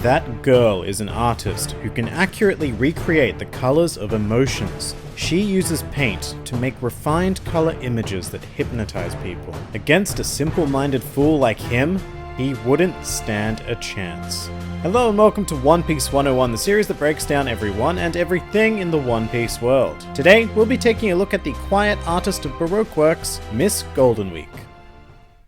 That girl is an artist who can accurately recreate the colors of emotions. She uses paint to make refined color images that hypnotize people. Against a simple-minded fool like him, he wouldn't stand a chance. Hello and welcome to One Piece 101, the series that breaks down everyone and everything in the One Piece world. Today, we'll be taking a look at the quiet artist of Baroque works, Miss Goldenweek.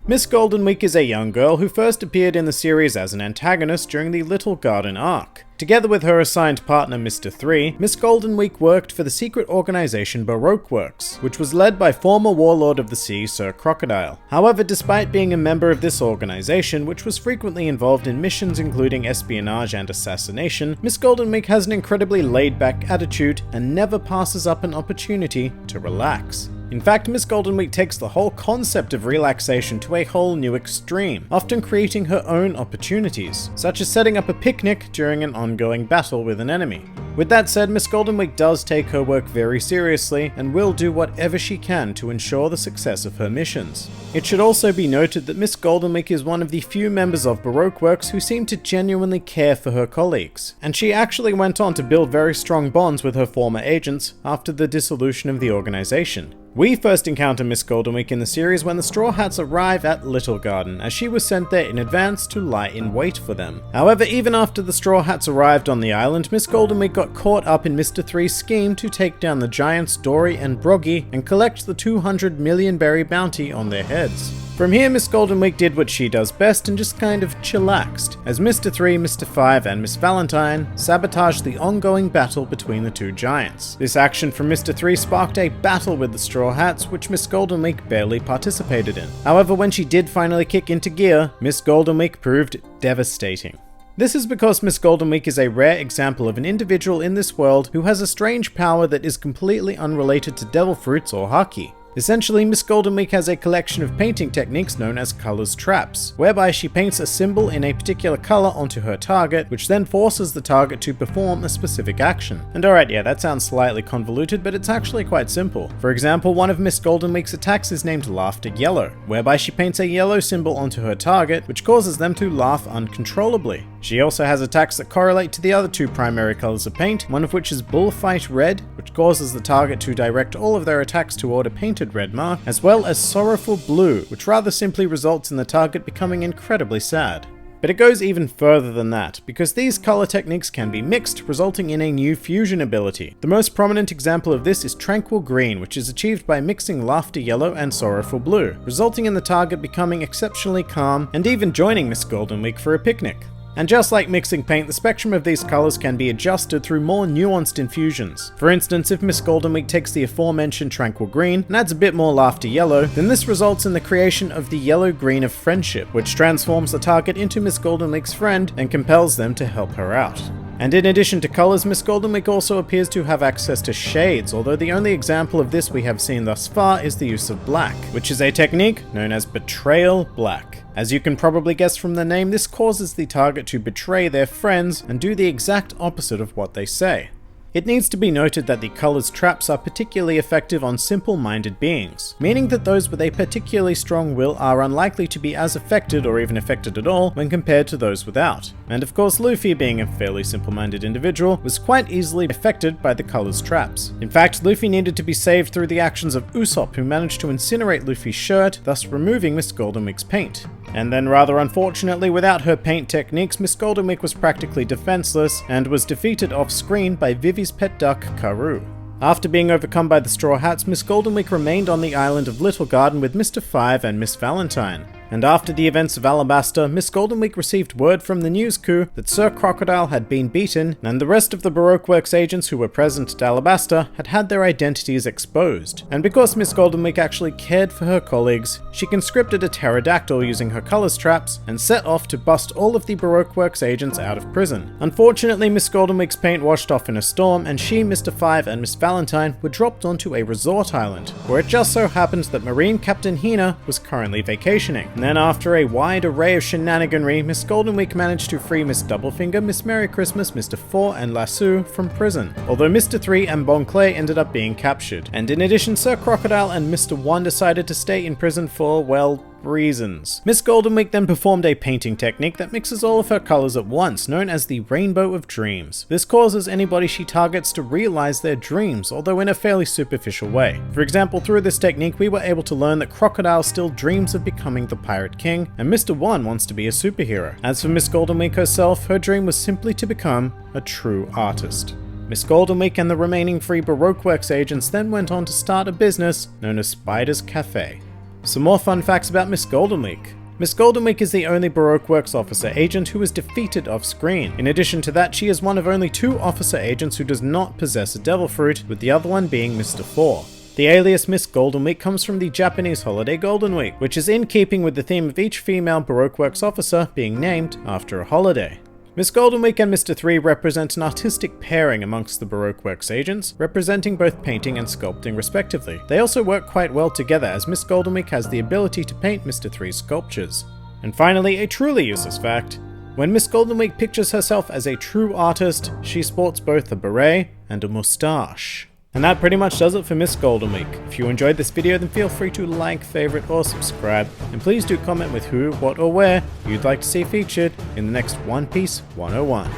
Miss Goldenweek is a young girl who first appeared in the series as an antagonist during the Little Garden arc. Together with her assigned partner Mr. 3, Miss Goldenweek worked for the secret organization Baroque Works, which was led by former warlord of the sea Sir Crocodile. However, despite being a member of this organization, which was frequently involved in missions including espionage and assassination, Miss Goldenweek has an incredibly laid-back attitude and never passes up an opportunity to relax. In fact, Miss Goldenweek takes the whole concept of relaxation to a whole new extreme, often creating her own opportunities, such as setting up a picnic during an ongoing battle with an enemy. With that said, Miss Goldenweek does take her work very seriously and will do whatever she can to ensure the success of her missions. It should also be noted that Miss Goldenweek is one of the few members of Baroque Works who seem to genuinely care for her colleagues, and she actually went on to build very strong bonds with her former agents after the dissolution of the organization. We first encounter Miss Goldenweek in the series when the Straw Hats arrive at Little Garden, as she was sent there in advance to lie in wait for them. However, even after the Straw Hats arrived on the island, Miss Goldenweek got caught up in Mr. 3's scheme to take down the giants Dory and Broggy and collect the 200 million berry bounty on their heads. From here, Miss Goldenweek did what she does best and just kind of chillaxed, as Mr. 3, Mr. 5, and Miss Valentine sabotaged the ongoing battle between the two giants. This action from Mr. 3 sparked a battle with the Straw Hats, which Miss Goldenweek barely participated in. However, when she did finally kick into gear, Miss Goldenweek proved devastating. This is because Miss Goldenweek is a rare example of an individual in this world who has a strange power that is completely unrelated to devil fruits or haki. Essentially, Miss Goldenweek has a collection of painting techniques known as colors traps, whereby she paints a symbol in a particular color onto her target, which then forces the target to perform a specific action. And alright, yeah, that sounds slightly convoluted, but it's actually quite simple. For example, one of Miss Goldenweek's attacks is named Laughter Yellow, whereby she paints a yellow symbol onto her target, which causes them to laugh uncontrollably. She also has attacks that correlate to the other two primary colors of paint, one of which is Bullfight Red, which causes the target to direct all of their attacks toward a painted red mark, as well as Sorrowful Blue, which rather simply results in the target becoming incredibly sad. But it goes even further than that, because these color techniques can be mixed, resulting in a new fusion ability. The most prominent example of this is Tranquil Green, which is achieved by mixing Laughter Yellow and Sorrowful Blue, resulting in the target becoming exceptionally calm and even joining Miss Goldenweek for a picnic. And just like mixing paint, the spectrum of these colors can be adjusted through more nuanced infusions. For instance, if Miss Goldenweek takes the aforementioned Tranquil Green and adds a bit more Laughter Yellow, then this results in the creation of the Yellow Green of Friendship, which transforms the target into Miss Goldenweek's friend and compels them to help her out. And in addition to colors, Miss Goldenweek also appears to have access to shades, although the only example of this we have seen thus far is the use of black, which is a technique known as Betrayal Black. As you can probably guess from the name, this causes the target to betray their friends and do the exact opposite of what they say. It needs to be noted that the colors traps are particularly effective on simple-minded beings, meaning that those with a particularly strong will are unlikely to be as affected or even affected at all when compared to those without. And of course, Luffy, being a fairly simple-minded individual, was quite easily affected by the colors traps. In fact, Luffy needed to be saved through the actions of Usopp, who managed to incinerate Luffy's shirt, thus removing Miss Goldenweek's paint. And then rather unfortunately, without her paint techniques, Miss Goldenweek was practically defenseless and was defeated off-screen by Vivi's pet duck, Karoo. After being overcome by the Straw Hats, Miss Goldenweek remained on the island of Little Garden with Mr. 5 and Miss Valentine. And after the events of Alabasta, Miss Goldenweek received word from the news coup that Sir Crocodile had been beaten, and the rest of the Baroque Works agents who were present at Alabasta had had their identities exposed. And because Miss Goldenweek actually cared for her colleagues, she conscripted a pterodactyl using her colors traps and set off to bust all of the Baroque Works agents out of prison. Unfortunately, Miss Goldenweek's paint washed off in a storm, and she, Mr. 5, and Miss Valentine were dropped onto a resort island, where it just so happens that Marine Captain Hina was currently vacationing. And then after a wide array of shenaniganry, Miss Goldenweek managed to free Miss Doublefinger, Miss Merry Christmas, Mr. 4, and Lasso from prison, although Mr. 3 and Bon Clay ended up being captured. And in addition, Sir Crocodile and Mr. 1 decided to stay in prison for, well, reasons. Miss Goldenweek then performed a painting technique that mixes all of her colors at once, known as the Rainbow of Dreams. This causes anybody she targets to realize their dreams, although in a fairly superficial way. For example, through this technique we were able to learn that Crocodile still dreams of becoming the Pirate King, and Mr. One wants to be a superhero. As for Miss Goldenweek herself, her dream was simply to become a true artist. Miss Goldenweek and the remaining 3 Baroque Works agents then went on to start a business known as Spider's Cafe. Some more fun facts about Miss Goldenweek. Miss Goldenweek is the only Baroque Works officer agent who was defeated off-screen. In addition to that, she is one of only 2 officer agents who does not possess a devil fruit, with the other one being Mr. Four. The alias Miss Goldenweek comes from the Japanese holiday Golden Week, which is in keeping with the theme of each female Baroque Works officer being named after a holiday. Miss Goldenweek and Mr. 3 represent an artistic pairing amongst the Baroque Works agents, representing both painting and sculpting respectively. They also work quite well together, as Miss Goldenweek has the ability to paint Mr. 3's sculptures. And finally, a truly useless fact. When Miss Goldenweek pictures herself as a true artist, she sports both a beret and a moustache. And that pretty much does it for Miss Goldenweek. If you enjoyed this video, then feel free to like, favorite, or subscribe. And please do comment with who, what, or where you'd like to see featured in the next One Piece 101.